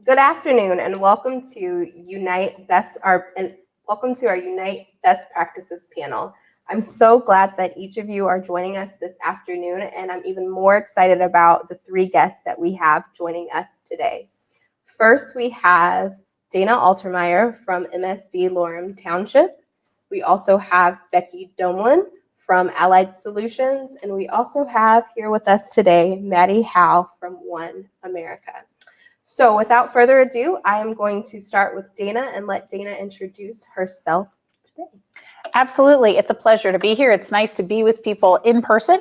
Good afternoon, and welcome to our Unite Best Practices panel. I'm so glad that each of you are joining us this afternoon, and I'm even more excited about the three guests that we have joining us today. First, we have Dana Altermeyer from MSD Lorem Township. We also have Becky Domlin from Allied Solutions, and we also have here with us today Maddie Howe from One America. So without further ado, I am going to start with Dana and let Dana introduce herself today. Absolutely. It's a pleasure to be here. It's nice to be with people in person.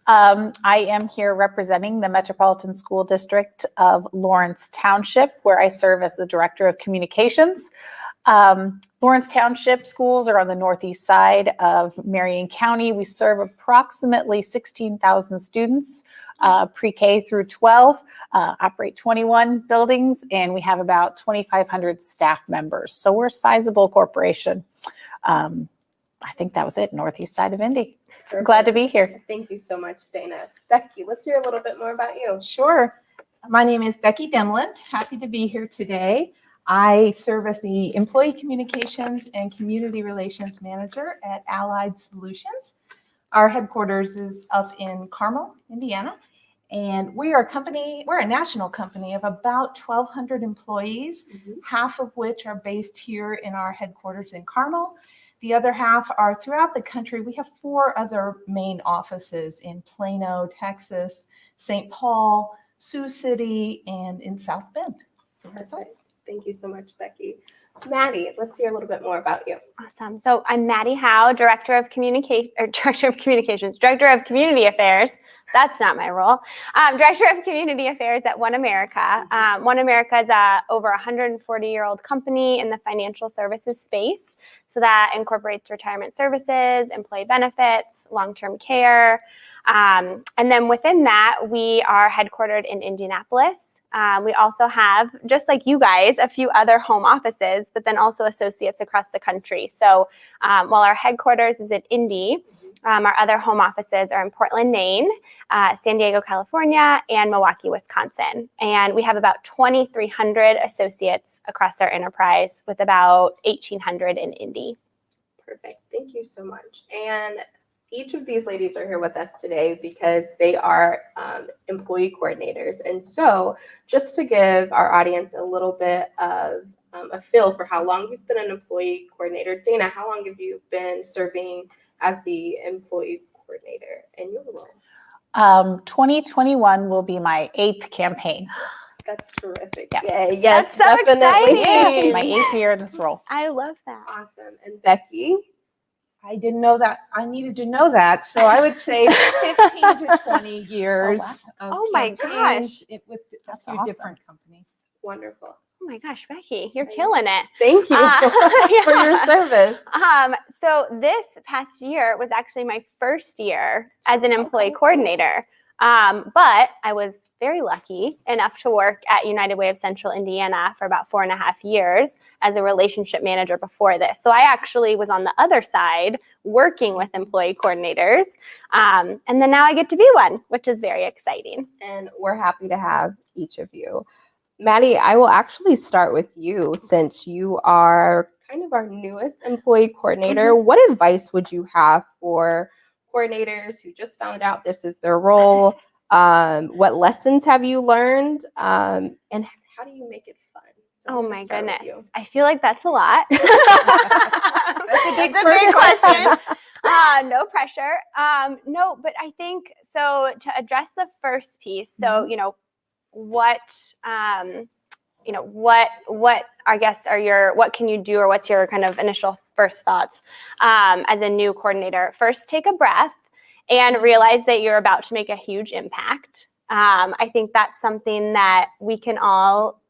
I am here representing the Metropolitan School District of Lawrence Township, where I serve as the Director of Communications. Lawrence Township schools are on the northeast side of Marion County. We serve approximately 16,000 students, pre-K through 12, operate 21 buildings, and we have about 2,500 staff members. So we're a sizable corporation. I think that was it, northeast side of Indy. Perfect. Glad to be here. Thank you so much, Dana. Becky, let's hear a little bit more about you. Sure. My name is Becky Demland. Happy to be here today. I serve as the Employee Communications and Community Relations Manager at Allied Solutions. Our headquarters is up in Carmel, Indiana, and we're a national company of about 1,200 employees, half of which are based here in our headquarters in Carmel. The other half are throughout the country. We have 4 other main offices in Plano, Texas, St. Paul, Sioux City, and in South Bend. Perfect. Thank you so much, Becky. Maddie, let's hear a little bit more about you. Awesome. So I'm Maddie Howe, Director of Communication, Director of Community Affairs. That's not my role. Director of Community Affairs at One America. One America is a over 140-year-old company in the financial services space. So that incorporates retirement services, employee benefits, long-term care. And then within that, we are headquartered in Indianapolis. We also have, just like you guys, a few other home offices, but then also associates across the country. So while our headquarters is in Indy, our other home offices are in Portland, Maine, San Diego, California, and Milwaukee, Wisconsin. And we have about 2,300 associates across our enterprise with about 1,800 in Indy. Perfect. Thank you so much. And each of these ladies are here with us today because they are employee coordinators. And so just to give our audience a little bit of a feel for how long you've been an employee coordinator, Dana, how long have you been serving as the employee coordinator in your role? 2021 will be my 8th campaign. That's terrific. Yes. Yeah, yes, That's so definitely. exciting. Yes, my 8th year in this role. I love that. Awesome. And Becky? I didn't know that. I needed to know that. So I would say 15 to 20 years. Oh, of Oh my campaigns with That's a few awesome. different companies. Wonderful. Oh my gosh, Becky, you're killing it. Thank you for your Yeah. service. So this past year was actually my first year as an employee coordinator. But I was very lucky enough to work at United Way of Central Indiana for about 4.5 years as a relationship manager before this. So I actually was on the other side working with employee coordinators. And then now I get to be one, which is very exciting. And we're happy to have each of you. Maddie, I will actually start with you since you are kind of our newest employee coordinator. What advice would you have for coordinators who just found out this is their role? What lessons have you learned? And how do you make it fun? So Oh I'm gonna my start with goodness. you. I feel like that's a lot. That's a big It's a big first question. No pressure. No, but I think so to address the first piece. So, what I guess what can you do or what's your kind of initial first thoughts as a new coordinator? First, take a breath and realize that you're about to make a huge impact. I think that's something that we can all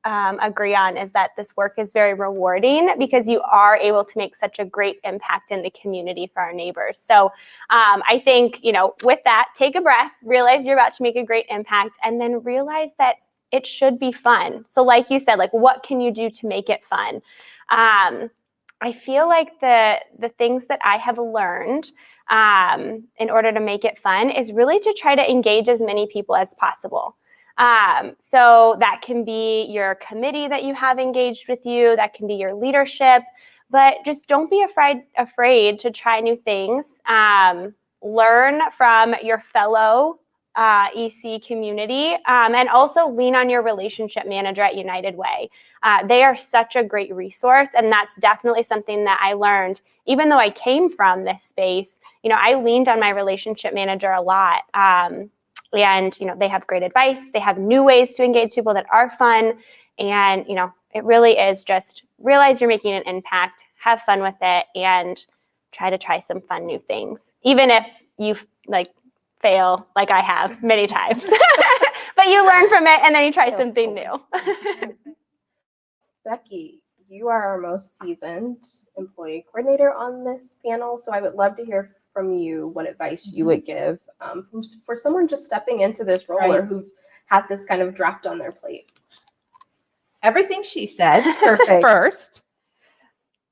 agree on, is that this work is very rewarding because you are able to make such a great impact in the community for our neighbors. So I think, with that, take a breath, realize you're about to make a great impact, and then realize that it should be fun. So like you said, what can you do to make it fun? I feel like the things that I have learned in order to make it fun is really to try to engage as many people as possible. So that can be your committee that you have engaged with you, that can be your leadership, but just don't be afraid to try new things. Learn from your fellow EC community, and also lean on your relationship manager at United Way. They are such a great resource, and that's definitely something that I learned. Even though I came from this space, I leaned on my relationship manager a lot. And they have great advice. They have new ways to engage people that are fun, and it really is just realize you're making an impact, have fun with it, and try some fun new things, even if you fail like I have many times. But you learn from it and then you try something new. Becky, you are our most seasoned employee coordinator on this panel, so I would love to hear from you what advice you would give for someone just stepping into this role or who've had this kind of dropped on their plate. Everything she said. Perfect. First,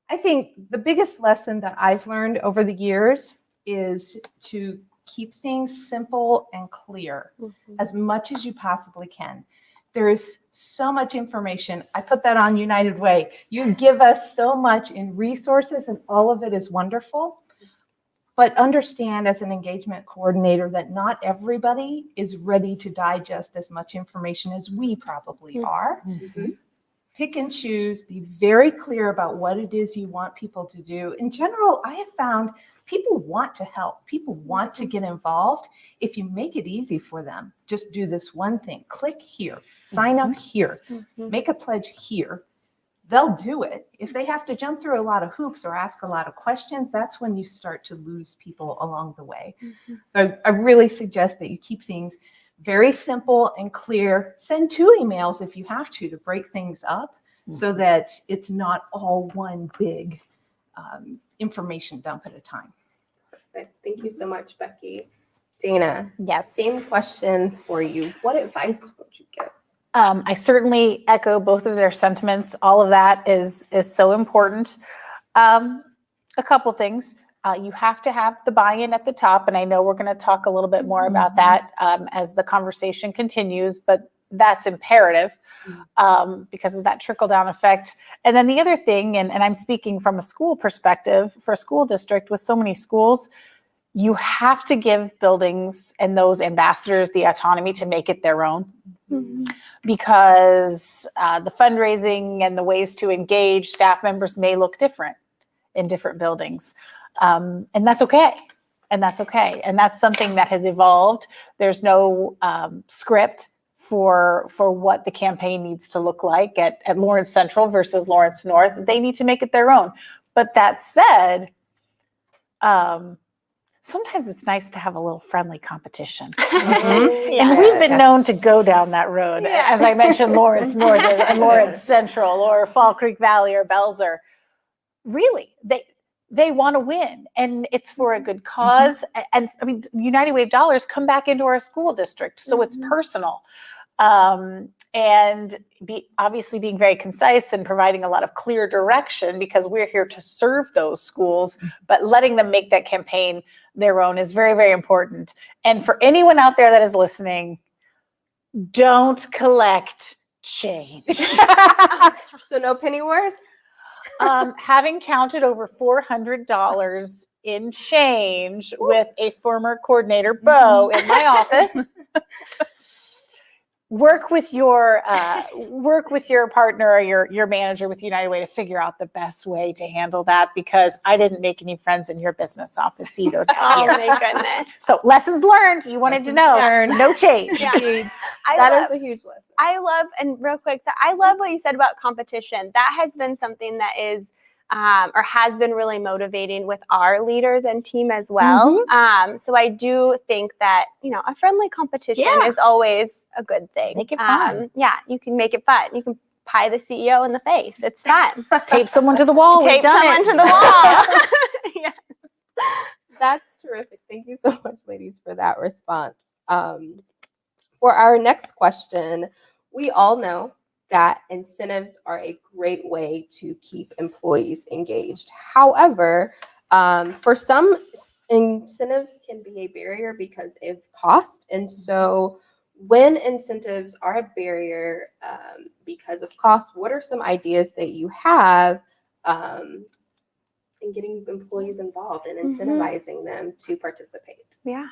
I think the biggest lesson that I've learned over the years is to keep things simple and clear as much as you possibly can. There is so much information. I put that on United Way. You give us so much in resources, and all of it is wonderful. But understand as an engagement coordinator that not everybody is ready to digest as much information as we probably are. Pick and choose, be very clear about what it is you want people to do. In general, I have found people want to help. People want to get involved. If you make it easy for them, just do this one thing. Click here, sign up here, make a pledge here. They'll do it. If they have to jump through a lot of hoops or ask a lot of questions, that's when you start to lose people along the way. So I really suggest that you keep things very simple and clear. Send 2 emails if you have to break things up so that it's not all one big information dump at a time. Perfect. Thank you so much, Becky. Dana, Yes. same question for you. What advice would you give? I certainly echo both of their sentiments. All of that is so important. A couple things. You have to have the buy-in at the top, and I know we're going to talk a little bit more about that as the conversation continues, but that's imperative because of that trickle-down effect. And then the other thing, and I'm speaking from a school perspective, for a school district with so many schools, you have to give buildings and those ambassadors the autonomy to make it their own. Because the fundraising and the ways to engage staff members may look different in different buildings. And that's okay. And that's something that has evolved. There's no script for what the campaign needs to look like at Lawrence Central versus Lawrence North. They need to make it their own. But that said, sometimes it's nice to have a little friendly competition. And we've been known to go down that road. As I mentioned, Lawrence North and Lawrence Central or Fall Creek Valley or Belzer. Really, they want to win, and it's for a good cause. And I mean, United Way dollars come back into our school district, so it's personal. And obviously being very concise and providing a lot of clear direction because we're here to serve those schools, but letting them make that campaign their own is very, very important. And for anyone out there that is listening, don't collect change. So no penny wars? Having counted over $400 in change with a former coordinator, Bo, in my office, work with your partner or your manager with United Way to figure out the best way to handle that, because I didn't make any friends in your business office either. Oh my goodness. So lessons learned. You wanted to know. No change. Yeah. That is a huge lesson. I love, and real quick, so I love what you said about competition. That has been something that is, or has been really motivating with our leaders and team as well. So I do think that, a friendly competition is always a good thing. Make it fun. You can make it fun. You can pie the CEO in the face. It's fun. Tape someone to the wall. Tape someone to the wall. Yeah. That's terrific. Thank you so much, ladies, for that response. For our next question, we all know that incentives are a great way to keep employees engaged. However, for some, incentives can be a barrier because of cost. And so when incentives are a barrier because of cost, what are some ideas that you have in getting employees involved and incentivizing them to participate? Yeah.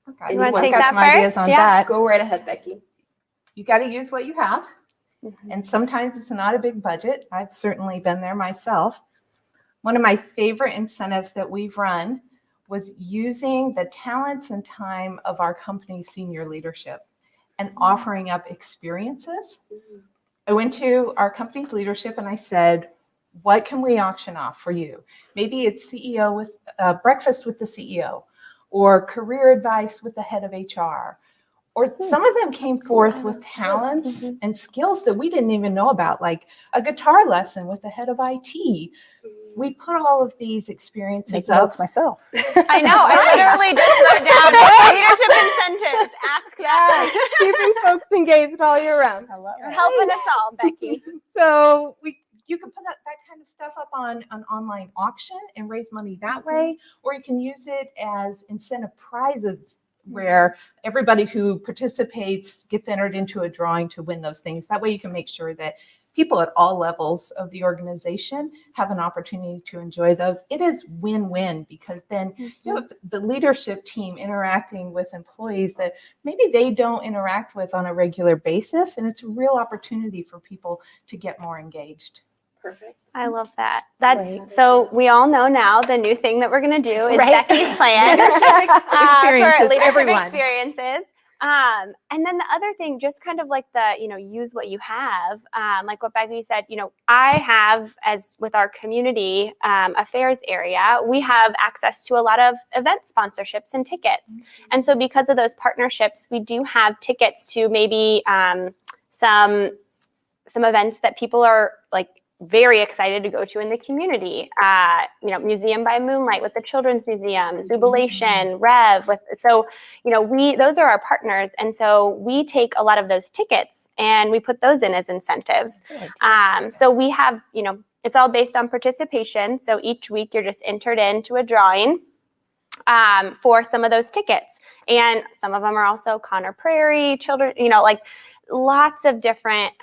Okay. You want to Anyone take got that some ideas first? on Yeah. that. Go right ahead, Becky. You got to use what you have. Mhm. And sometimes it's not a big budget. I've certainly been there myself. One of my favorite incentives that we've run was using the talents and time of our company's senior leadership and offering up experiences. I went to our company's leadership and I said, what can we auction off for you? Maybe it's CEO with breakfast with the CEO, or career advice with the head of HR. Or some of them came forth with talents and skills that we didn't even know about, like a guitar lesson with the head of IT. We put all of these experiences Make up. notes myself. I know. I literally just wrote down leadership incentives. Ask that. Keeping folks engaged all year round. I love You're it. helping us all, Becky. So you can put that kind of stuff up on an online auction and raise money that way, or you can use it as incentive prizes where everybody who participates gets entered into a drawing to win those things. That way you can make sure that people at all levels of the organization have an opportunity to enjoy those. It is win-win because then you have the leadership team interacting with employees that maybe they don't interact with on a regular basis, and it's a real opportunity for people to get more engaged. Perfect. I love that. That's That's so we all know now the new thing that we're going to do is Right. Becky's plan Experiences, for leadership everyone. experiences. And then the other thing, just kind of like the, use what you have, like what Becky said, I have, as with our community affairs area, we have access to a lot of event sponsorships and tickets. And so because of those partnerships, we do have tickets to maybe some events that people are like very excited to go to in the community. Museum by Moonlight with the Children's Museum, Jubilation, Rev. Those are our partners, and so we take a lot of those tickets and we put those in as incentives. So we have, it's all based on participation. So each week you're just entered into a drawing for some of those tickets, and some of them are also Connor Prairie children. Like lots of different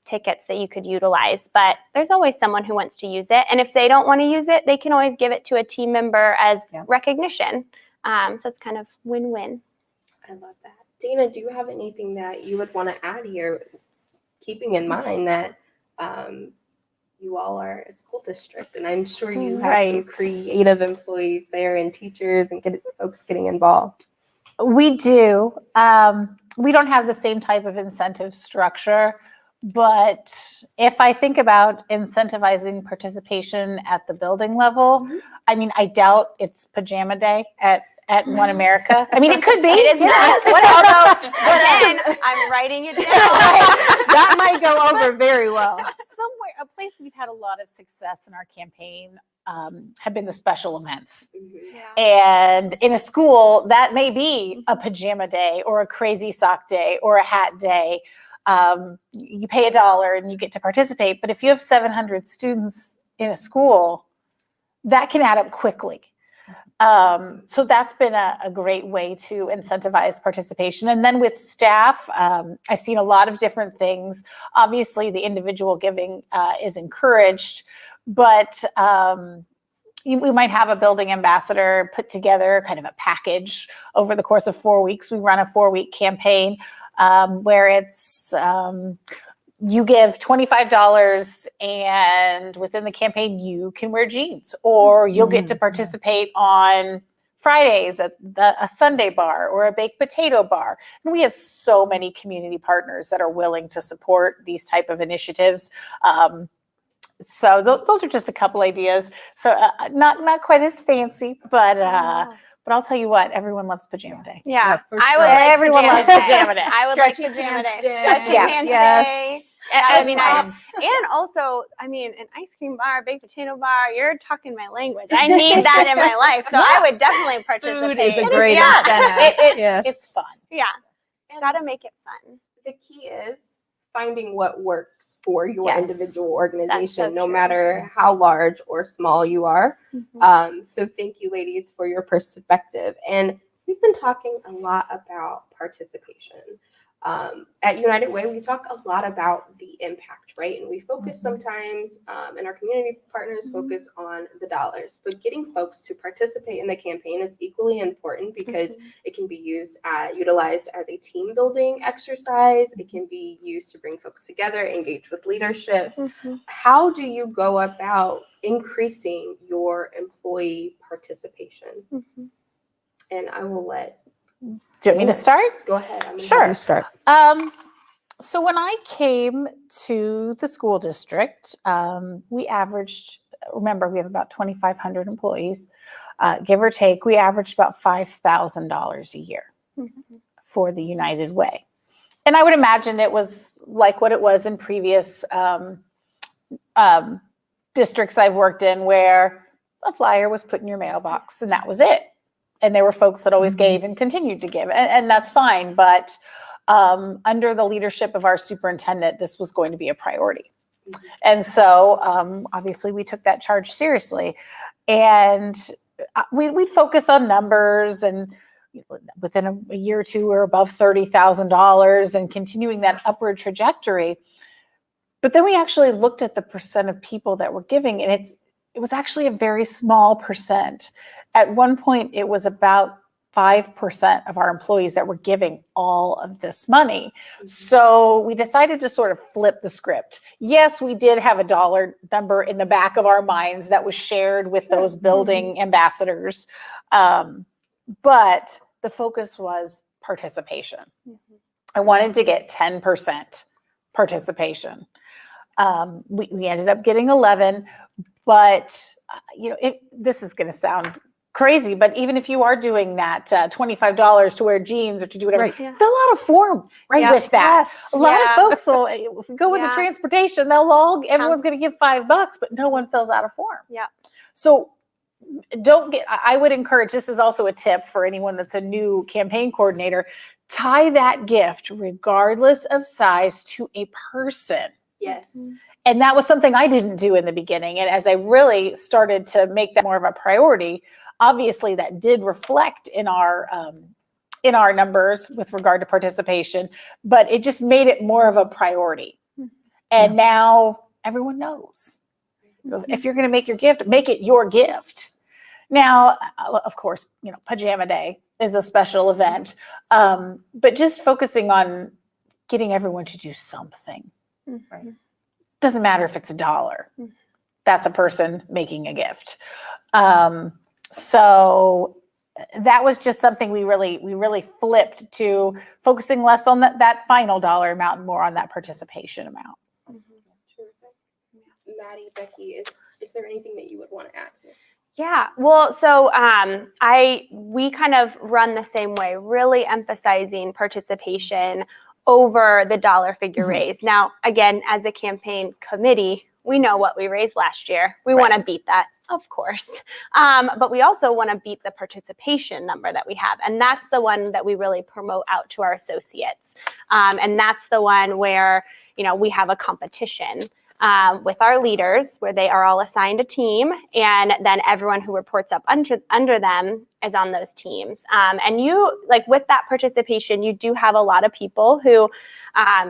tickets that you could utilize, but there's always someone who wants to use it. And if they don't want to use it, they can always give it to a team member as recognition. So it's kind of win-win. I love that. Dana, do you have anything that you would want to add here, keeping in mind that you all are a school district, and I'm sure you have some Right. creative employees there and teachers and folks getting involved. We do. We don't have the same type of incentive structure, but if I think about incentivizing participation at the building level, I mean, I doubt it's pajama day at One America. I mean, it could be. It is not. Although, Again, I'm writing it down. That might go over very well. somewhere, a place we've had a lot of success in our campaign have been the special events. And in a school, that may be a pajama day or a crazy sock day or a hat day. You pay $1 and you get to participate. But if you have 700 students in a school, that can add up quickly. So that's been a great way to incentivize participation. And then with staff, I've seen a lot of different things. Obviously, the individual giving is encouraged, but we might have a building ambassador put together kind of a package over the course of 4 weeks. We run a 4-week campaign where it's you give $25 and within the campaign you can wear jeans, or you'll get to participate on Fridays at a Sunday bar or a baked potato bar. And we have so many community partners that are willing to support these type of initiatives. So those are just a couple ideas. So not quite as fancy, but I'll tell you what, everyone loves pajama day. Yeah, for I sure. would like Everyone loves pajama day. I would like Stretchy pajama day. pants day. Stretchy Yes. pants Yes. day. That would be nice. Pops. And also, I mean, an ice cream bar, baked potato bar, you're talking my language. I need that in my life. So I would definitely participate. Food is a great Yeah. incentive. Yes. It's fun. Yeah. And Gotta make it fun. the key is finding what works for your Yes. individual organization, no true. matter how large or small you are. Mhm. So thank you, ladies, for your perspective. And we've been talking a lot about participation. At United Way, we talk a lot about the impact, right? And we focus sometimes, and our community partners focus on the dollars, but getting folks to participate in the campaign is equally important because it can be utilized as a team building exercise. It can be used to bring folks together, engage with leadership. How do you go about increasing your employee participation? And I will let. Do you want me to start? Go ahead. I'm gonna Sure. have you start. So when I came to the school district, we averaged, remember, we have about 2,500 employees, give or take. We averaged about $5,000 a year for the United Way. And I would imagine it was like what it was in previous districts I've worked in, where a flyer was put in your mailbox and that was it. And there were folks that always gave and continued to give, and that's fine. But under the leadership of our superintendent, this was going to be a priority. And so obviously we took that charge seriously. And we'd focus on numbers, and within a year or two, we're above $30,000 and continuing that upward trajectory. But then we actually looked at the percent of people that were giving, and it was actually a very small percent. At one point, it was about 5% of our employees that were giving all of this money. So we decided to sort of flip the script. Yes, we did have a dollar number in the back of our minds that was shared with those building ambassadors. But the focus was participation. I wanted to get 10% participation. We ended up getting 11, but this is going to sound crazy, but even if you are doing that $25 to wear jeans or to do whatever, fill out a form with that. A lot of folks will, if you go into transportation, everyone's going to give $5, but no one fills out a form. So I would encourage, this is also a tip for anyone that's a new campaign coordinator, tie that gift, regardless of size, to a person. Yes. And that was something I didn't do in the beginning. And as I really started to make that more of a priority, obviously that did reflect in our numbers with regard to participation, but it just made it more of a priority. And now everyone knows. If you're going to make your gift, make it your gift. Now, of course, Pajama Day is a special event, but just focusing on getting everyone to do something. Doesn't matter if it's $1. That's a person making a gift. So that was just something we really flipped to, focusing less on that final dollar amount and more on that participation amount. Terrific. Maddie, Becky, is there anything that you would want to add here? Yeah, well, so we kind of run the same way, really emphasizing participation over the dollar figure raise. Now, again, as a campaign committee, we know what we raised last year. We want to beat that, of course. But we also want to beat the participation number that we have. And that's the one that we really promote out to our associates. And that's the one where, we have a competition with our leaders, where they are all assigned a team, and then everyone who reports up under them is on those teams. And with that participation, you do have a lot of people who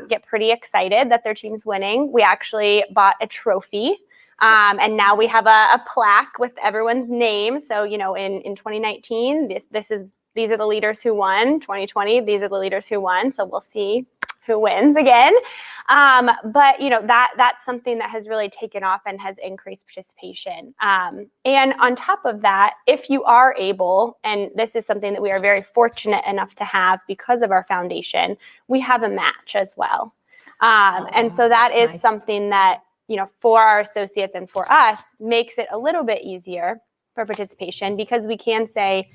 get pretty excited that their team's winning. We actually bought a trophy, and now we have a plaque with everyone's name. So, in 2019, these are the leaders who won. 2020, these are the leaders who won. So we'll see who wins again. But that's something that has really taken off and has increased participation. And on top of that, if you are able, and this is something that we are very fortunate enough to have because of our foundation, we have a match as well. And so that is nice. Something that, for our associates and for us, makes it a little bit easier for participation, because we can say,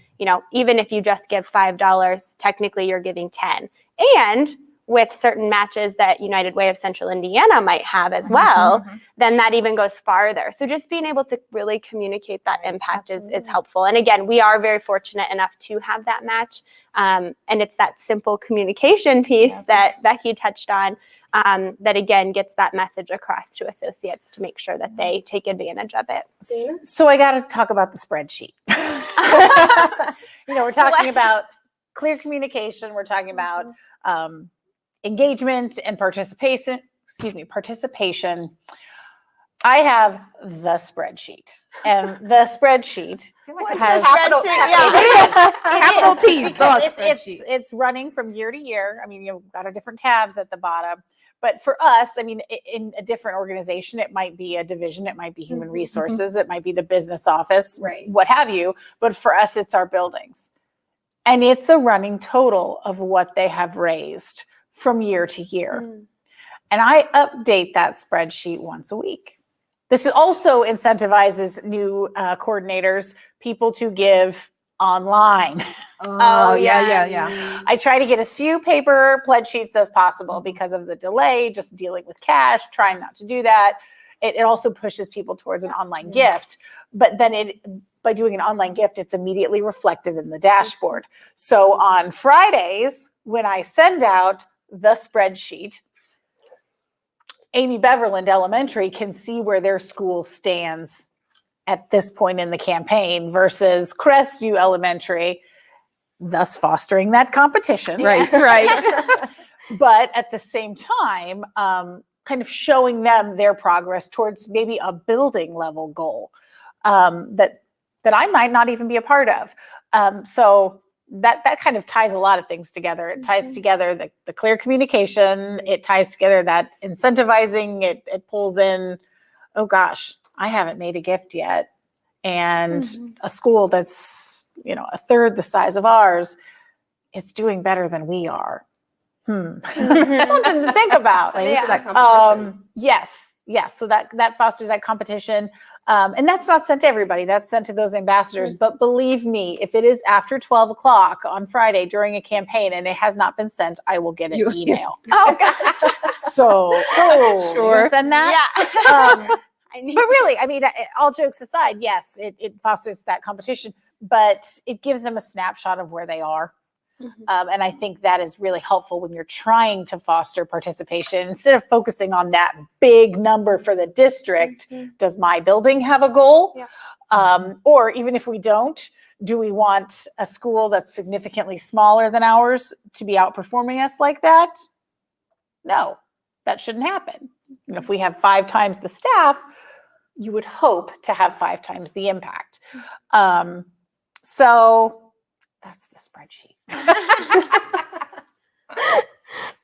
even if you just give $5, technically you're giving 10. And with certain matches that United Way of Central Indiana might have as well, then that even goes farther. So just being able to really communicate that impact is helpful. And again, we are very fortunate enough to have that match. And it's that simple communication piece that Becky touched on, that again gets that message across to associates to make sure that they take advantage of it. So I got to talk about the spreadsheet. we're talking about clear communication. We're talking about engagement and participation. Participation. I have the spreadsheet, and the spreadsheet has capital, capital T, the spreadsheet. It's running from year to year. I mean, you've got a different tabs at the bottom. But for us, I mean, in a different organization, it might be a division, it might be human resources, it might be the business office, Right. what have you. But for us, it's our buildings. And it's a running total of what they have raised from year to year. And I update that spreadsheet once a week. This also incentivizes new coordinators, people to give online. Oh, yeah. I try to get as few paper pledge sheets as possible because of the delay, just dealing with cash, trying not to do that. It also pushes people towards an online gift. But then by doing an online gift, it's immediately reflected in the dashboard. So on Fridays, when I send out the spreadsheet, Amy Beverland Elementary can see where their school stands at this point in the campaign versus Crestview Elementary, thus fostering that competition. Right. But at the same time, kind of showing them their progress towards maybe a building level goal that I might not even be a part of. So that kind of ties a lot of things together. It ties together the clear communication. It ties together that incentivizing. It pulls in, oh gosh, I haven't made a gift yet. And a school that's, a third the size of ours is doing better than we are. Something to think about. Playing into that competition. Yes. So that fosters that competition. And that's not sent to everybody. That's sent to those ambassadors. But believe me, if it is after 12 o'clock on Friday during a campaign and it has not been sent, I will get an email. Oh, God. So, Sure. you send that? Yeah. But really, I mean, all jokes aside, yes, it fosters that competition, but it gives them a snapshot of where they are. And I think that is really helpful when you're trying to foster participation. Instead of focusing on that big number for the district, does my building have a goal? Yeah. Or even if we don't, do we want a school that's significantly smaller than ours to be outperforming us like that? No, that shouldn't happen. And if we have 5 times the staff, you would hope to have 5 times the impact. So that's the spreadsheet.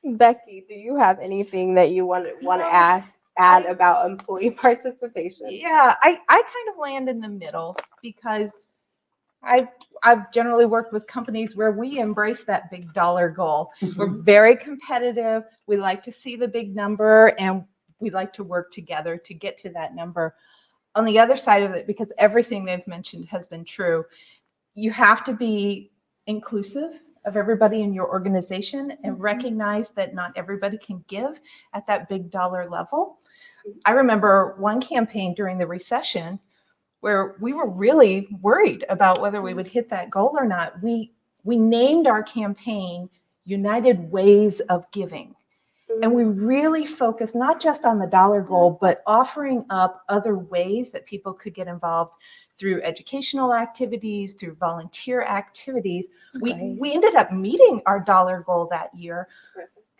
Becky, do you have anything that you want to add about employee participation? Yeah, I kind of land in the middle because I've generally worked with companies where we embrace that big dollar goal. We're very competitive. We like to see the big number and we like to work together to get to that number. On the other side of it, because everything they've mentioned has been true, you have to be inclusive of everybody in your organization and recognize that not everybody can give at that big dollar level. I remember one campaign during the recession where we were really worried about whether we would hit that goal or not. We named our campaign United Ways of Giving. And we really focused not just on the dollar goal, but offering up other ways that people could get involved through educational activities, through volunteer activities. We ended up meeting our dollar goal that year,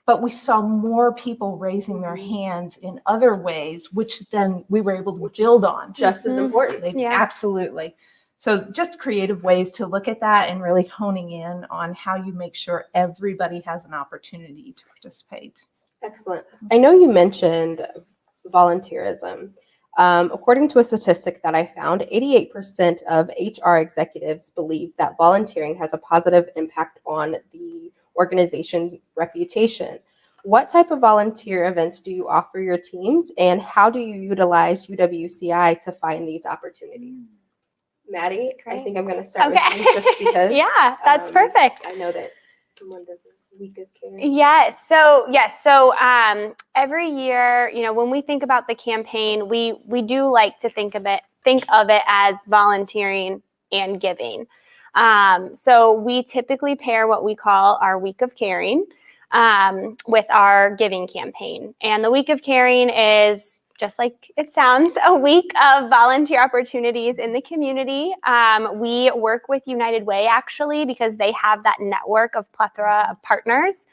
but we saw more people raising their hands in other ways, which then we were able to build on. Just as important. Yeah. Absolutely. So just creative ways to look at that and really honing in on how you make sure everybody has an opportunity to participate. Excellent. I know you mentioned volunteerism. According to a statistic that I found, 88% of HR executives believe that volunteering has a positive impact on the organization's reputation. What type of volunteer events do you offer your teams, and how do you utilize UWCI to find these opportunities? Maddie, I think I'm going to start with you just because. Yeah, that's perfect. I know that someone does a week of care. Yes. So every year, when we think about the campaign, we do like to think of it as volunteering and giving. So we typically pair what we call our week of caring with our giving campaign. And the week of caring is just like it sounds, a week of volunteer opportunities in the community. We work with United Way actually because they have that network of plethora of partners.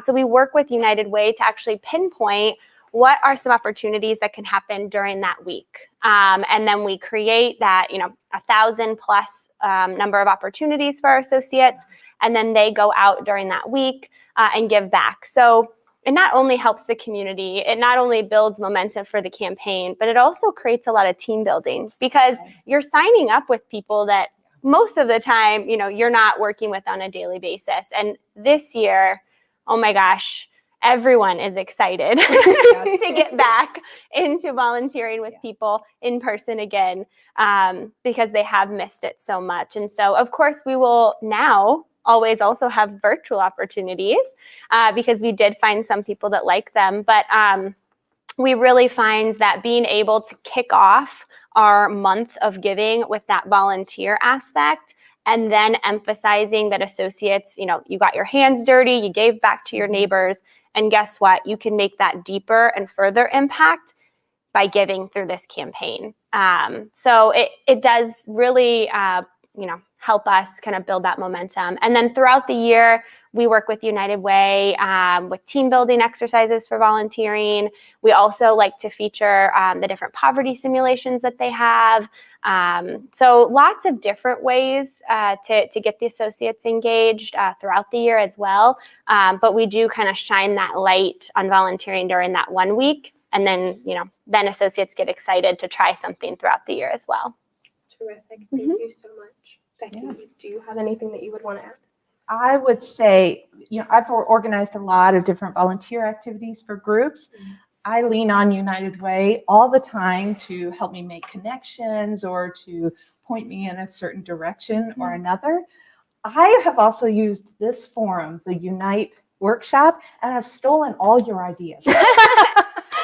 So we work with United Way to actually pinpoint what are some opportunities that can happen during that week. And then we create that, 1,000 plus number of opportunities for our associates. And then they go out during that week and give back. So it not only helps the community, it not only builds momentum for the campaign, but it also creates a lot of team building because you're signing up with people that most of the time, you're not working with on a daily basis. And this year, oh my gosh, everyone is excited to get back into volunteering with people in person again because they have missed it so much. And so, of course, we will now always also have virtual opportunities because we did find some people that like them. But we really find that being able to kick off our month of giving with that volunteer aspect and then emphasizing that associates, you got your hands dirty, you gave back to your neighbors, and guess what? You can make that deeper and further impact by giving through this campaign. So it does really, help us kind of build that momentum. And then throughout the year, we work with United Way with team building exercises for volunteering. We also like to feature the different poverty simulations that they have. So lots of different ways to get the associates engaged throughout the year as well. But we do kind of shine that light on volunteering during that 1 week. And then, then associates get excited to try something throughout the year as well. Terrific. Thank you so much. Becky, do you have anything that you would want to add? I would say, I've organized a lot of different volunteer activities for groups. I lean on United Way all the time to help me make connections or to point me in a certain direction or another. I have also used this forum, the Unite workshop, and I've stolen all your ideas.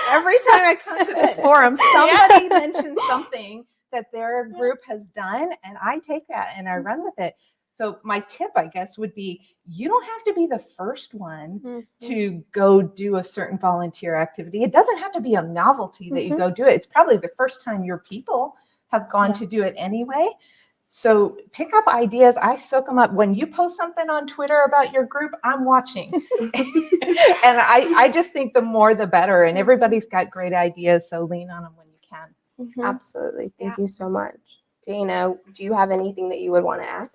Every time I come to this forum, somebody mentions something that their group has done, and I take that and I run with it. So my tip, I guess, would be you don't have to be the first one to go do a certain volunteer activity. It doesn't have to be a novelty that you go do it. It's probably the first time your people have gone to do it anyway. So pick up ideas. I soak them up. When you post something on Twitter about your group, I'm watching. And I just think the more the better. And everybody's got great ideas, so lean on them when you can. Absolutely. Thank you so much. Dana, do you have anything that you would want to add?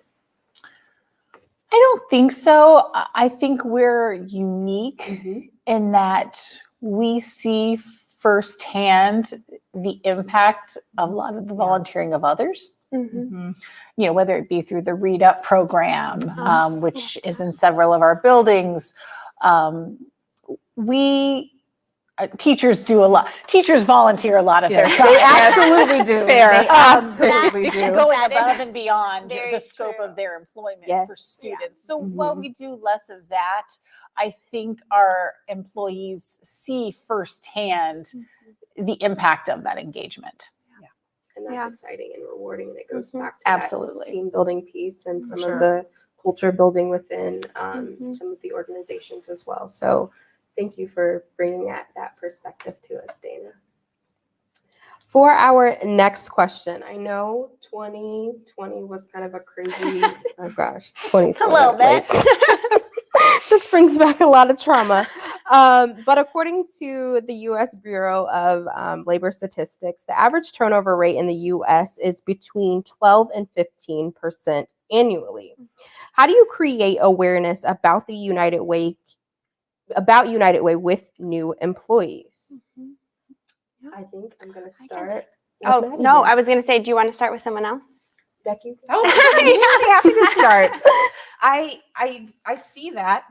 I don't think so. I think we're unique in that we see firsthand the impact of a lot of the volunteering of others. Whether it be through the Read Up program, which is in several of our buildings. Teachers do a lot. Teachers volunteer a lot of their time. They absolutely do. Fair. They absolutely do. Going above and beyond very the scope true. of their employment for students. So while we do less of that, I think our employees see firsthand the impact of that engagement. And that's exciting and rewarding. And it goes back to Absolutely. that team building piece and some of the culture building within some of the organizations as well. So thank you for bringing that perspective to us, Dana. For our next question, I know 2020 was kind of a crazy, 2020. A little bit. Just brings back a lot of trauma. But according to the U.S. Bureau of Labor Statistics, the average turnover rate in the U.S. is between 12 and 15% annually. How do you create awareness about the United Way with new employees? I think I'm going to start. Oh, no, I was going to say, do you want to start with someone else? Becky? Oh, I'm really happy to start. I see that.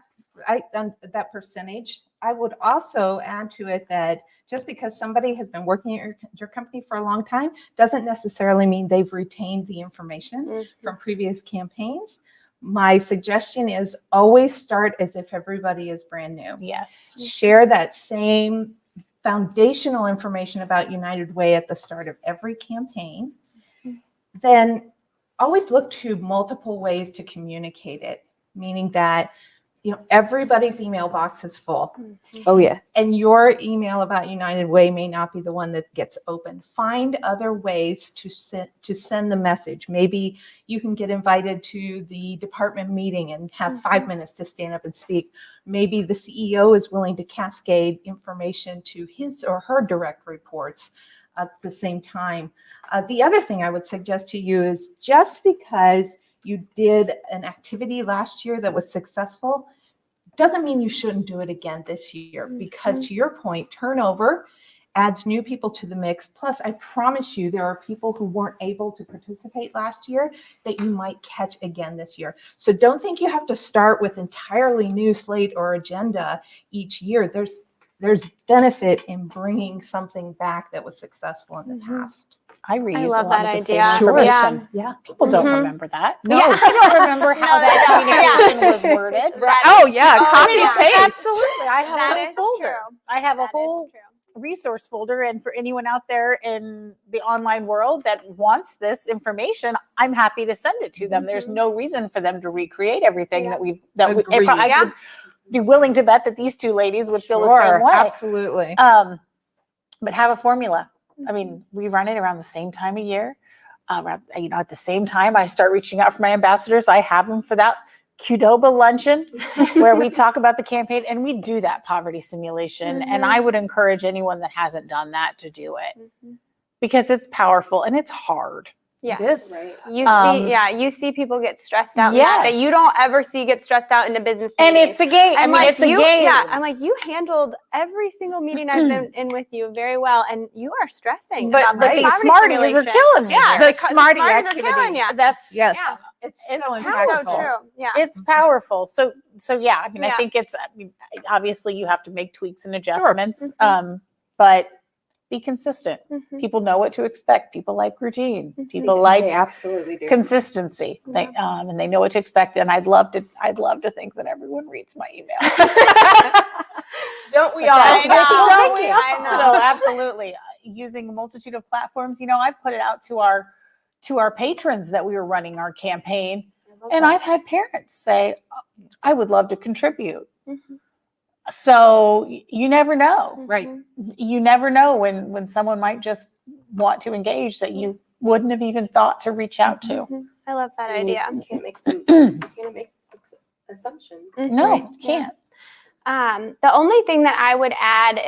That percentage. I would also add to it that just because somebody has been working at your company for a long time doesn't necessarily mean they've retained the information from previous campaigns. My suggestion is always start as if everybody is brand new. Yes. Share that same foundational information about United Way at the start of every campaign. Then always look to multiple ways to communicate it, meaning that everybody's email box is full. Oh, yes. And your email about United Way may not be the one that gets opened. Find other ways to send the message. Maybe you can get invited to the department meeting and have 5 minutes to stand up and speak. Maybe the CEO is willing to cascade information to his or her direct reports at the same time. The other thing I would suggest to you is, just because you did an activity last year that was successful doesn't mean you shouldn't do it again this year, because to your point, turnover adds new people to the mix. Plus, I promise you, there are people who weren't able to participate last year that you might catch again this year. So don't think you have to start with entirely new slate or agenda each year. There's benefit in bringing something back that was successful in the past. I reuse love a lot that of the same idea. information. Yeah. Yeah. People don't Mhm. remember that. No. Yeah. They don't remember how No, they that don't. communication was worded. Oh yeah, Oh, copy yeah. paste. Absolutely. I have That a is whole folder. true. I have a That is whole true. resource folder. And for anyone out there in the online world that wants this information, I'm happy to send it to them. There's no reason for them to recreate everything Yeah. Agreed. I Yeah. would be willing to bet that these two ladies would feel the Sure, same way. absolutely. But have a formula. I mean, we run it around the same time of year. At the same time, I start reaching out for my ambassadors. I have them for that Qdoba luncheon where we talk about the campaign, and we do that poverty simulation. And I would encourage anyone that hasn't done that to do it, because it's powerful and it's hard. Yes. Yes. You see people get stressed out in that you don't ever see get stressed out in a business meeting. And it's a game. I mean, it's a game. Yeah, I'm like, you handled every single meeting I've been in with you very well, and you are stressing But about the this poverty Smarties are simulation. killing me. Yeah, here. The Smartie Smarties activity. are killing you. That's Yes. Yeah. It's It's so powerful. So impactful. true. Yeah. It's powerful. So yeah, I mean, Yeah. I think obviously you have to make tweaks and adjustments, but be consistent. People know what to expect. People like routine. People They like absolutely do. consistency. And they know what to expect. And I'd love to think that everyone reads my email. Don't we But all? that's wishful I thinking. know. So absolutely, using a multitude of platforms. I put it out to our patrons that we were running our campaign, and I've had parents say, "I would love to contribute." So you never know. Right. You never know when someone might just want to engage that you wouldn't have even thought to reach out to. I love that idea. You can't make assumptions. No, right? can't. The only thing that I would add,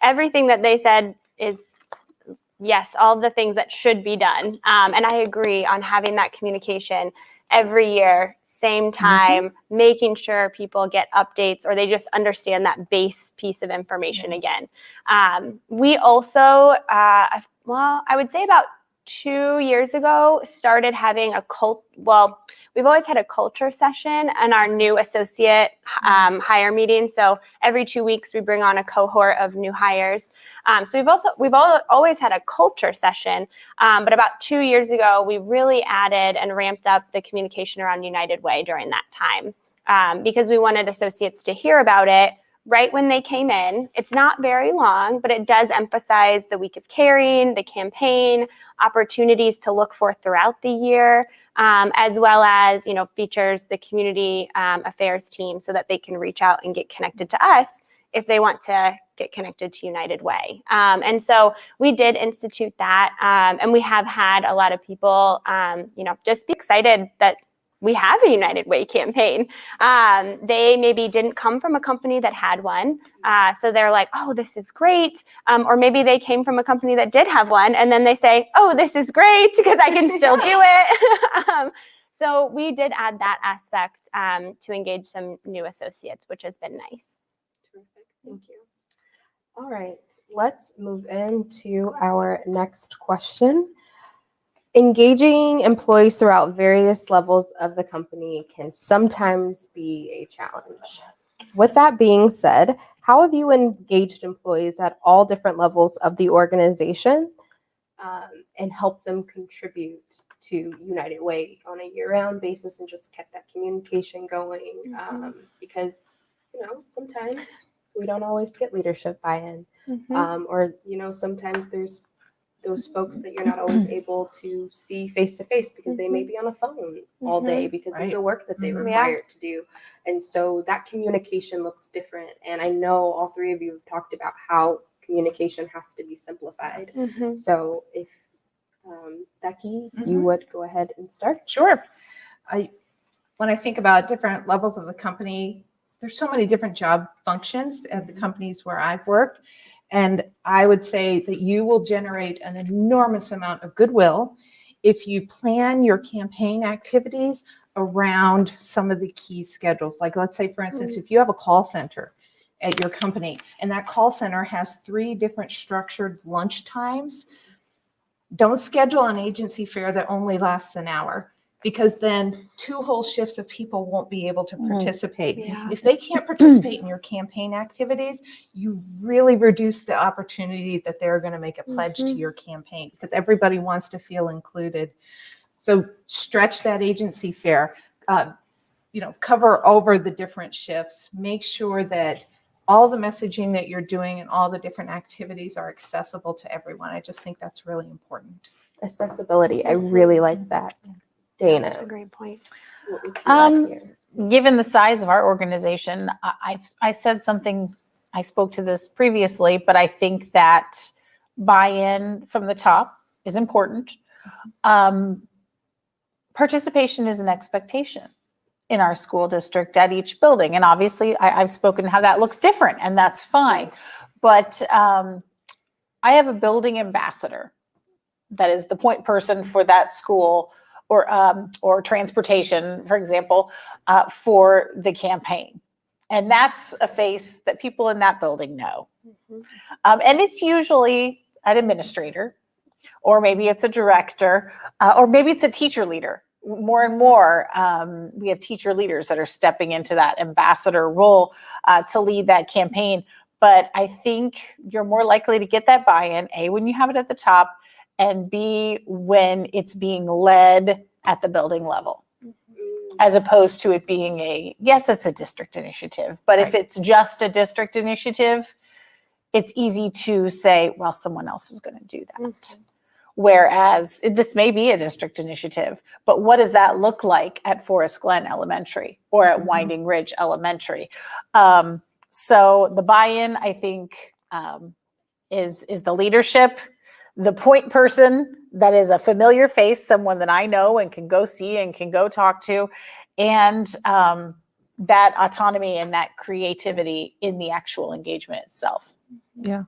everything that they said is yes, all the things that should be done. And I agree on having that communication every year, same time, making sure people get updates or they just understand that base piece of information again. We also, I would say about 2 years ago, started having we've always had a culture session in our new associate hire meeting. So every 2 weeks we bring on a cohort of new hires. So we've always had a culture session, but about 2 years ago we really added and ramped up the communication around United Way during that time, because we wanted associates to hear about it right when they came in. It's not very long, but it does emphasize the week of caring, the campaign, opportunities to look for throughout the year, as well as, features the community affairs team so that they can reach out and get connected to us if they want to get connected to United Way. And so we did institute that, and we have had a lot of people, just be excited that we have a United Way campaign. They maybe didn't come from a company that had one. So they're like, oh, this is great. Or maybe they came from a company that did have one. And then they say, oh, this is great because I can still do it. So we did add that aspect to engage some new associates, which has been nice. Terrific. Thank you. All right. Let's move into our next question. Engaging employees throughout various levels of the company can sometimes be a challenge. With that being said, how have you engaged employees at all different levels of the organization and helped them contribute to United Way on a year-round basis and just kept that communication going? Because, sometimes we don't always get leadership buy-in, or, sometimes there's those folks that you're not always able to see face to face because they may be on a phone all day because of Right. the work that they Mhm. require to do. And so that communication looks different. And I know all three of you have talked about how communication has to be simplified. Mhm. So if Becky, you Mhm. would go ahead and start. Sure. When I think about different levels of the company, there's so many different job functions at the companies where I've worked. And I would say that you will generate an enormous amount of goodwill if you plan your campaign activities around some of the key schedules. Like, let's say, for instance, if you have a call center at your company and that call center has 3 different structured lunch times, don't schedule an agency fair that only lasts an hour, because then 2 whole shifts of people won't be able to participate. Yeah. If they can't participate in your campaign activities, you really reduce the opportunity that they're going to make a pledge to your campaign, because everybody wants to feel included. So stretch that agency fair, cover over the different shifts, make sure that all the messaging that you're doing and all the different activities are accessible to everyone. I just think that's really important. Accessibility. I really like that. Dana, That's a great point. what would you add here? Given the size of our organization, I said something, I spoke to this previously, but I think that buy-in from the top is important. Participation is an expectation in our school district at each building. And obviously I've spoken how that looks different, and that's fine. But I have a building ambassador that is the point person for that school, or transportation, for example, for the campaign. And that's a face that people in that building know. And it's usually an administrator, or maybe it's a director, or maybe it's a teacher leader. More and more, we have teacher leaders that are stepping into that ambassador role to lead that campaign. But I think you're more likely to get that buy-in, A, when you have it at the top, and B, when it's being led at the building level, as opposed to it being yes, it's a district initiative. But if it's just a district initiative, it's easy to say, well, someone else is going to do that. Whereas this may be a district initiative, but what does that look like at Forest Glen Elementary or at Winding Ridge Elementary? So the buy-in, I think, is the leadership, the point person that is a familiar face, someone that I know and can go see and can go talk to, and that autonomy and that creativity in the actual engagement itself. Yeah.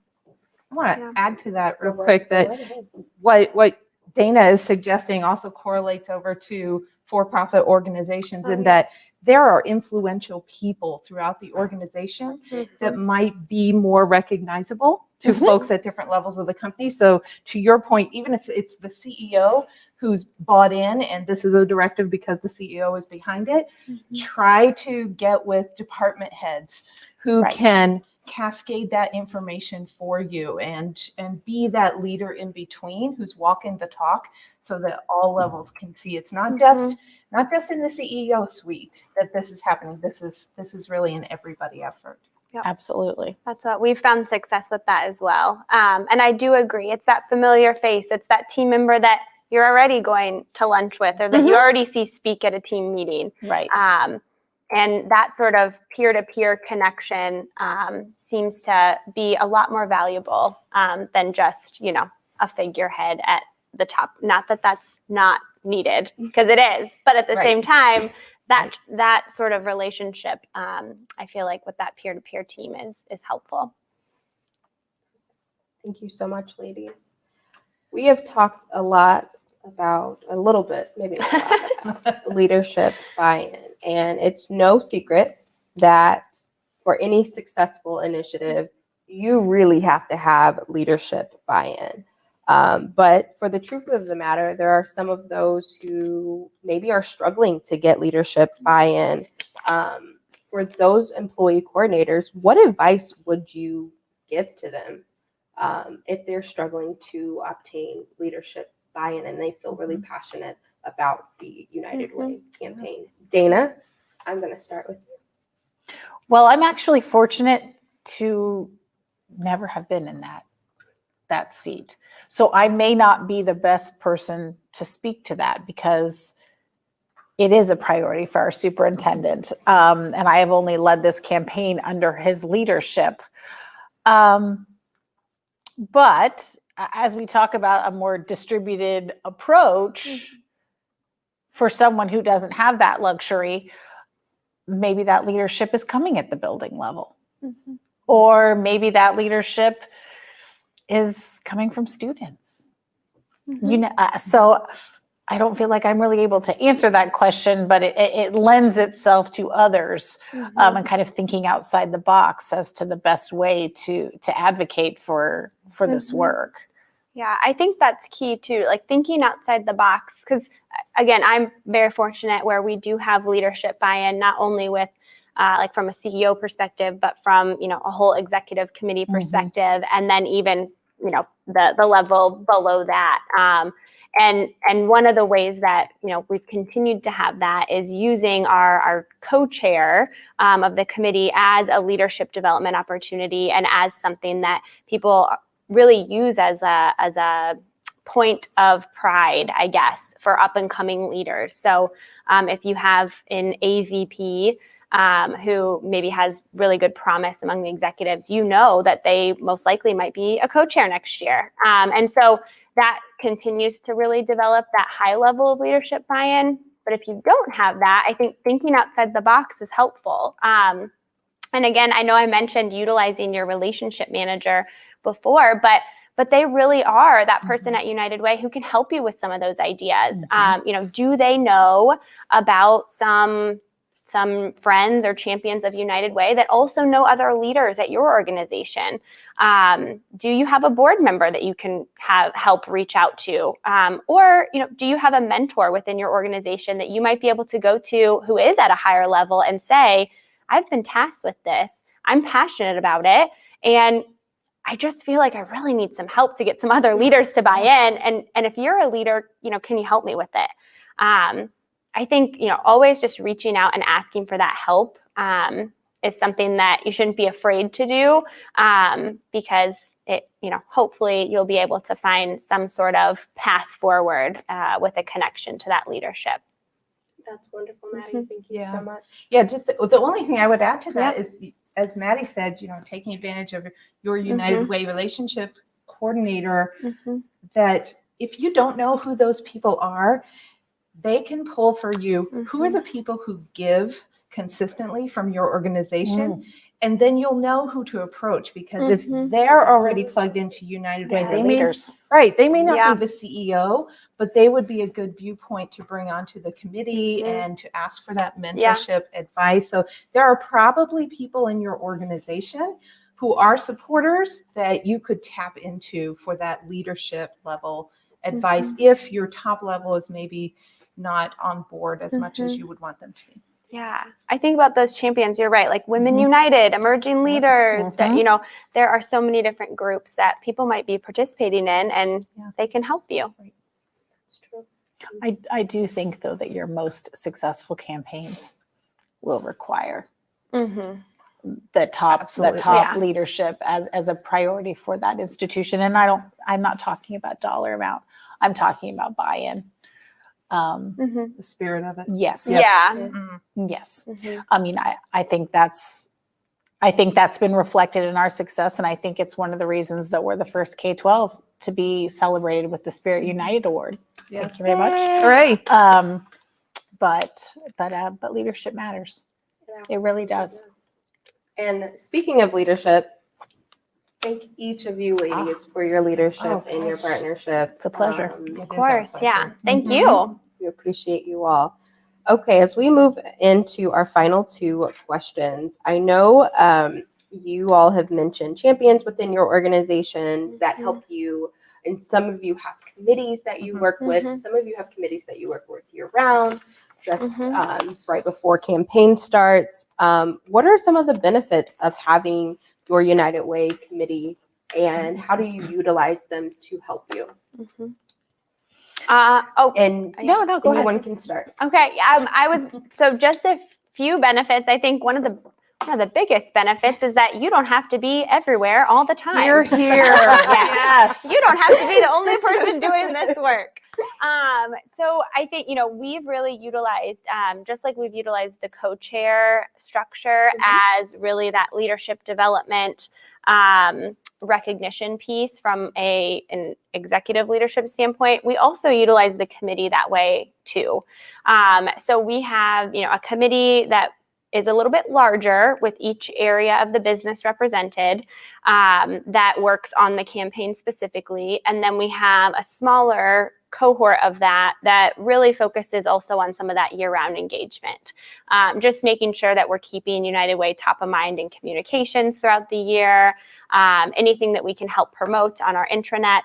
I want to add to that real Go quick right that ahead. what Dana is suggesting also correlates over to for-profit organizations, in that there are influential people throughout the organization that might be more recognizable to folks at different levels of the company. So to your point, even if it's the CEO who's bought in and this is a directive because the CEO is behind it, try to get with department heads who can cascade that information for you and be that leader in between who's walking the talk, so that all levels can see it's not just in the CEO suite that this is happening. This is really an everybody effort. Yep. Absolutely. That's what we've found success with that as well. And I do agree. It's that familiar face. It's that team member that you're already going to lunch with, or that you already see speak at a team meeting. Right. And that sort of peer-to-peer connection seems to be a lot more valuable than just, a figurehead at the top. Not that that's not needed, because it is, but at the same time, that sort of relationship, I feel like with that peer-to-peer team is helpful. Thank you so much, ladies. We have talked a little bit, maybe not a lot, leadership buy-in. And it's no secret that for any successful initiative, you really have to have leadership buy-in. But for the truth of the matter, there are some of those who maybe are struggling to get leadership buy-in. For those employee coordinators, what advice would you give to them if they're struggling to obtain leadership buy-in and they feel really passionate about the United Way campaign? Dana, I'm going to start with you. Well, I'm actually fortunate to never have been in that seat. So I may not be the best person to speak to that because it is a priority for our superintendent. And I have only led this campaign under his leadership. But as we talk about a more distributed approach for someone who doesn't have that luxury, maybe that leadership is coming at the building level. Or maybe that leadership is coming from students. You know, so I don't feel like I'm really able to answer that question, but it lends itself to others and kind of thinking outside the box as to the best way to advocate for this work. Yeah, I think that's key too, like thinking outside the box, because again, I'm very fortunate where we do have leadership buy-in, not only with like from a CEO perspective, but from, you know, a whole executive committee perspective, and then even, you know, the level below that. And one of the ways that, you know, we've continued to have that is using our co-chair of the committee as a leadership development opportunity and as something that people really use as a point of pride, I guess, for up and coming leaders. So if you have an AVP who maybe has really good promise among the executives, you know that they most likely might be a co-chair next year. And so that continues to really develop that high level of leadership buy-in. But if you don't have that, I think thinking outside the box is helpful. And again, I know I mentioned utilizing your relationship manager before, but they really are that person at United Way who can help you with some of those ideas. You know, do they know about some friends or champions of United Way that also know other leaders at your organization? Do you have a board member that you can help reach out to? Or, you know, do you have a mentor within your organization that you might be able to go to who is at a higher level and say, I've been tasked with this, I'm passionate about it, and I just feel like I really need some help to get some other leaders to buy in. And if you're a leader, you know, can you help me with it? I think, you know, always just reaching out and asking for that help is something that you shouldn't be afraid to do because it, you know, hopefully you'll be able to find some sort of path forward with a connection to that leadership. That's wonderful, Maddie. Thank you so much. Yeah, just the only thing I would add to that is, as Maddie said, you know, taking advantage of your United Way relationship coordinator, that if you don't know who those people are, they can pull for you who are the people who give consistently from your organization. And then you'll know who to approach, because if they're already plugged into United Way, they may not be the CEO, but they would be a good viewpoint to bring onto the committee and to ask for that mentorship advice. So there are probably people in your organization who are supporters that you could tap into for that leadership level advice if your top level is maybe not on board as much as you would want them to be. Yeah, I think about those champions. You're right, like Women United, emerging leaders. You know, there are so many different groups that people might be participating in, and they can help you. That's true. I do think, though, that your most successful campaigns will require the top leadership as a priority for that institution. And I'm not talking about dollar amount. I'm talking about buy-in. The spirit of it. Yes. Yes. I mean, I think that's been reflected in our success. And I think it's one of the reasons that we're the first K-12 to be celebrated with the Spirit United Award. Thank you very much. Right. But leadership matters. It really does. And speaking of leadership, thank each of you ladies for your leadership and your partnership. It's a pleasure. Of course, yeah. Thank you. We appreciate you all. Okay, as we move into our final two questions, I know you all have mentioned champions within your organizations that help you, and some of you have committees that you work with. Some of you have committees that you work with year-round, just right before campaign starts. What are some of the benefits of having your United Way committee, and how do you utilize them to help you? Go ahead. Anyone can start. Okay. So just a few benefits. I think one of the One of the biggest benefits is that you don't have to be everywhere all the time. You're here. Yes. You don't have to be the only person doing this work. So I think, we've really utilized, just like we've utilized the co-chair structure as really that leadership development recognition piece from an executive leadership standpoint. We also utilize the committee that way too. So we have, a committee that is a little bit larger with each area of the business represented that works on the campaign specifically. And then we have a smaller cohort of that really focuses also on some of that year-round engagement. Just making sure that we're keeping United Way top of mind in communications throughout the year, anything that we can help promote on our intranet.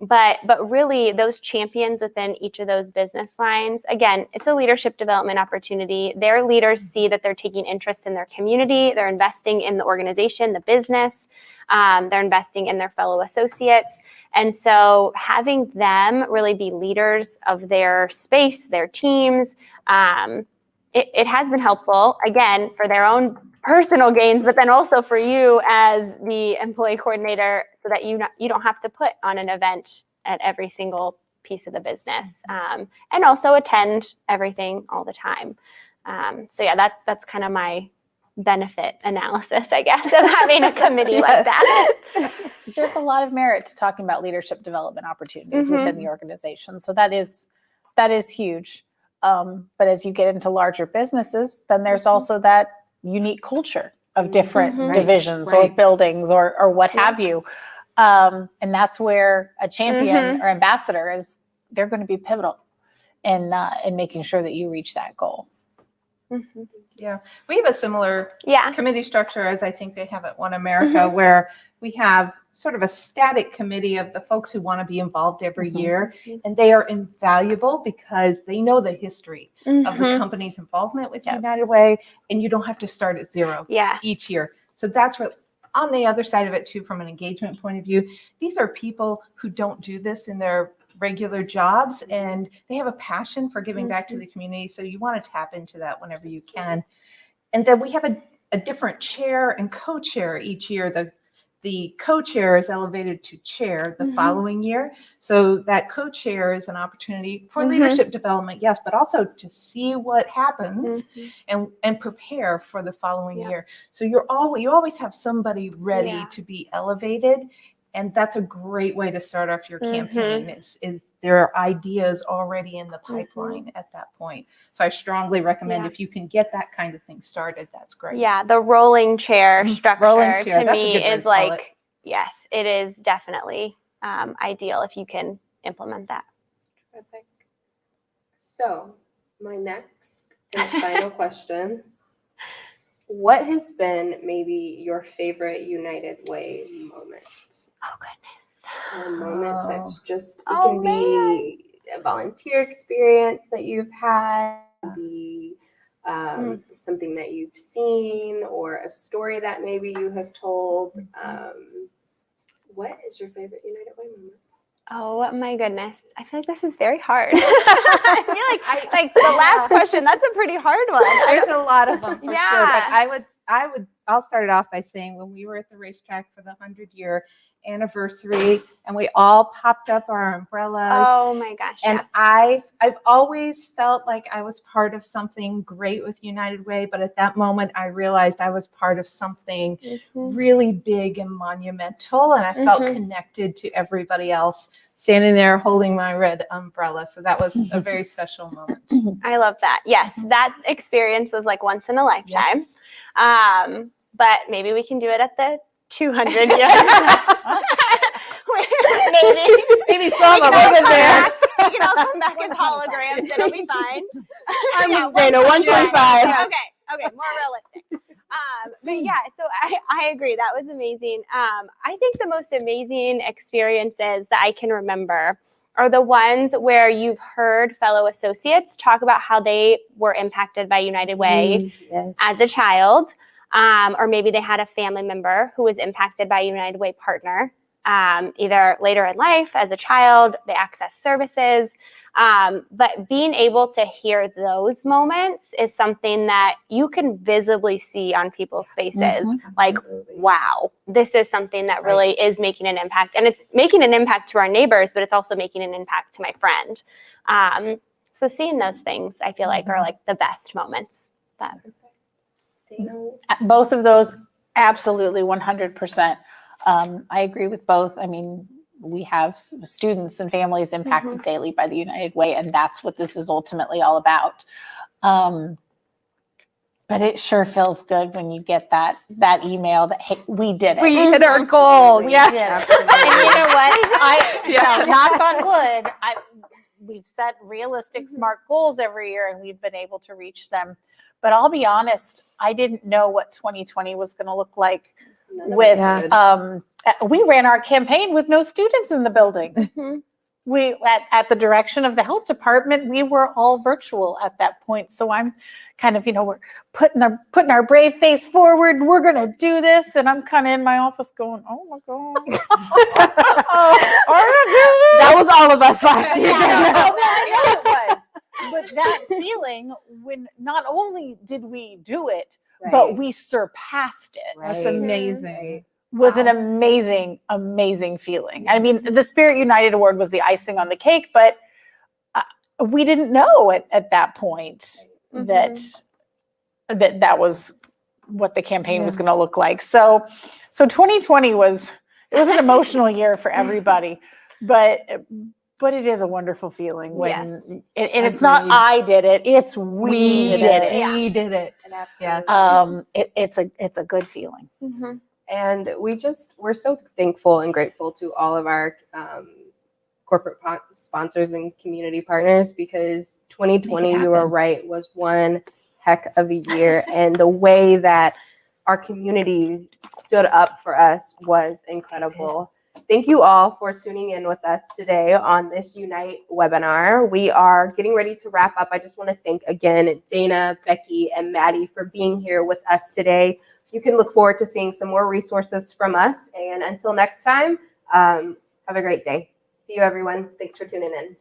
But really those champions within each of those business lines, again, it's a leadership development opportunity. Their leaders see that they're taking interest in their community. They're investing in the organization, the business. They're investing in their fellow associates. And so having them really be leaders of their space, their teams, it has been helpful, again, for their own personal gains, but then also for you as the employee coordinator so that you don't have to put on an event at every single piece of the business and also attend everything all the time. So yeah, that's kind of my benefit analysis, I guess, of having a committee like that. There's a lot of merit to talking about leadership development opportunities within the organization. So that is huge. But as you get into larger businesses, then there's also that unique culture of different divisions or buildings or what have you. And that's where a champion or ambassador they're going to be pivotal in making sure that you reach that goal. Yeah, we have a similar committee structure as I think they have at One America, where we have sort of a static committee of the folks who want to be involved every year, and they are invaluable because they know the history of the company's involvement with United Way, and you don't have to start at zero each year. So that's what, on the other side of it too, from an engagement point of view, these are people who don't do this in their regular jobs, and they have a passion for giving back to the community. So you want to tap into that whenever you can. And then we have a different chair and co-chair each year. The co-chair is elevated to chair the following year. So that co-chair is an opportunity for leadership development, yes, but also to see what happens and prepare for the following year. So you always have somebody ready to be elevated. And that's a great way to start off your campaign is there are ideas already in the pipeline at that point. So I strongly recommend if you can get that kind of thing started, that's great. Yeah, the rolling chair structure Rolling chair, to that's a me good way is to call like, yes, it is definitely ideal if you can implement that. Perfect. So my next and final question. What has been maybe your favorite United Way moment? Oh, goodness. A moment that's just, it can be a volunteer experience that you've had, be something that you've seen, or a story that maybe you have told. What is your favorite United Way moment? Oh my goodness. I feel like this is very hard. I feel like the last question, that's a pretty hard one. There's a lot of them for Yeah. sure. But I'll start it off by saying when we were at the racetrack for the 100-year anniversary and we all popped up our umbrellas. Oh my gosh. And I've always felt like I was part of something great with United Way, but at that moment I realized I was part of something really big and monumental, and I felt connected to everybody else standing there holding my red umbrella. So that was a very special moment. I love that. Yes, that experience was like once in a lifetime. Yes. But maybe we can do it at the 200 year. Maybe some of us in there. We can all come back as holograms. It'll be fine. I'm Dana, 125. Okay, more realistic. But yeah, so I agree. That was amazing. I think the most amazing experiences that I can remember are the ones where you've heard fellow associates talk about how they were impacted by United Way as a child, or maybe they had a family member who was impacted by a United Way partner, either later in life as a child, they access services, But being able to hear those moments is something that you can visibly see on people's faces. Like, Absolutely. wow, this is something that really is making an impact. And it's making an impact to our neighbors, but it's also making an impact to my friend. So seeing those things, I feel like, are like the best moments. That Both of those, absolutely 100%. I agree with both. I mean, we have students and families impacted daily by the United Way, and that's what this is ultimately all about. But it sure feels good when you get that email that, hey, we did it. We hit our goal. We Yeah. did it. Absolutely. And you know what? Knock on wood. We've set realistic, smart goals every year, and we've been able to reach them. But I'll be honest, I didn't know what 2020 was going to look like. With we ran our campaign with no students in the building. We at the direction of the health department, we were all virtual at that point. So I'm kind of, we're putting our brave face forward. We're gonna do this, and I'm kind of in my office going, "Oh my god, That was all of us last year. I know it was." But that feeling, when not only did we do it, but we surpassed it. That's amazing. Was an amazing, amazing feeling. I mean, the Spirit United Award was the icing on the cake, but we didn't know at that point that was what the campaign was going to look like. So 2020 was an emotional year for everybody, but it is a wonderful feeling when, and it's not I did it, it's we did it. We did it. It's a good feeling. And we're so thankful and grateful to all of our corporate sponsors and community partners, because 2020, you were right, was one heck of a year. And the way that our community stood up for us was incredible. Thank you all for tuning in with us today on this Unite webinar. We are getting ready to wrap up. I just want to thank again Dana, Becky, and Maddie for being here with us today. You can look forward to seeing some more resources from us. And until next time, have a great day. See you, everyone. Thanks for tuning in.